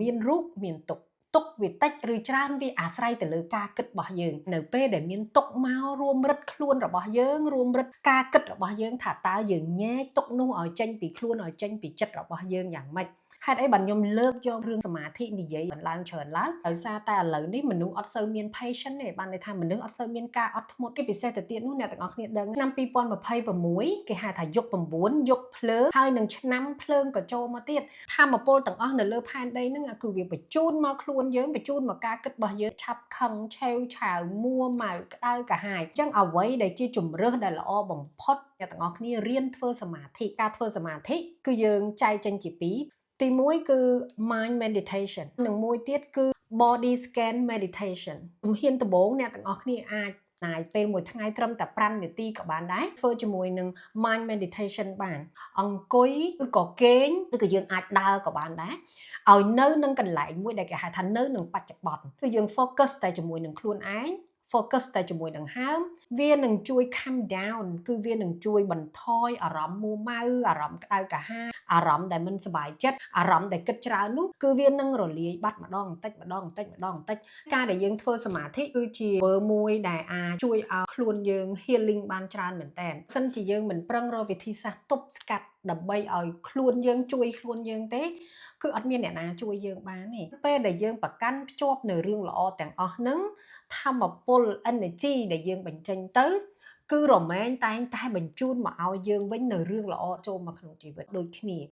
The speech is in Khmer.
មានរូបមានទុកវាតិចឬច្រើនវាអាស្រ័យទៅលើការគិតរបស់យើងនៅពេលដែលមានទុកមករួមរឹតខ្លួនរបស់យើងរួមរឹតការគិតរបស់យើងថាតើយើងញែកទុកនោះឲ្យចេញពីខ្លួនឲ្យចេញពីចិត្តរបស់យើងយ៉ាងម៉េចហេតុអីបានខ្ញុំលើកយករឿងសមាធិនិយាយឡើងច្រើនឡើងដោយសារតែឥឡូវនេះមនុស្សអត់សូវមាន patience ទេបានន័យថាមនុស្សអត់សូវមានការអត់ធ្មត់ទេពិសេសទៅទៀតនោះអ្នកទាំងអស់គ្នាដឹងឆ្នាំ2026គេហៅថាយុគ9យុគភ្លើងហើយនឹងឆ្នាំភ្លើងក៏ចូលមកទៀតធម្មពលទាំងអស់នៅលើផែនដីហ្នឹងគឺវាបញ្ជូនមកខ្លួនយើងបញ្ជូនមកការគិតរបស់យើងឆាប់ខឹងឆេវឆាវមួម៉ៅក្តៅកាហាយអញ្ចឹងអ្វីដែលជាជំរើសដែលល្អបំផុតអ្នកទាំងអស់គ្នារៀនធ្វើសមាធិការធ្វើសមាធិគឺយើងចែកចេញជាពីរទី1គឺ mind meditation និងមួយទៀតគឺ body scan meditation ជំហានដំបូងអ្នកទាំងអស់គ្នាអាចចំណាយពេលមួយថ្ងៃត្រឹមតែ5នាទីក៏បានដែរធ្វើជាមួយនឹង mind meditation បានអង្គុយឬក៏គេងឬក៏យើងអាចដើរក៏បានដែរឲ្យនៅនឹងកន្លែងមួយដែលគេហៅថានៅនឹងបច្ចុប្បន្នគឺយើង focus តែជាមួយនឹងខ្លួនឯង focus តែជាមួយនឹងហើមវានឹងជួយ calm down គឺវានឹងជួយបន្ថយអារម្មណ៍មួម៉ៅអារម្មណ៍ក្តៅកាហាយអារម្មណ៍ដែលមិនសប្បាយចិត្តអារម្មណ៍ដែលគិតច្រើននោះគឺវានឹងរលាយបាត់ម្ដងបន្តិចម្ដងការដែលយើងធ្វើសមាធិគឺជាមួយដែលអាចជួយឲ្យខ្លួនយើង healing បានច្រើនមែនតើសិនជាយើងមិនប្រឹងរកវិធីសាស្ត្រទប់ស្កាត់ដើម្បីឲ្យខ្លួនយើងជួយខ្លួនយើងទេគឺអត់មានអ្នកណាជួយយើងបានទេពេលដែលយើងប្រកាន់ភ្ជាប់នៅរឿងល្អទាំងអស់ហ្នឹងធម្មពល energy ដែលយើងបញ្ចេញទៅគឺរមែងតែងតែបញ្ជូនមកឲ្យយើងវិញនៅរឿងល្អចូលមកក្នុងជីវិតដូចគ្នា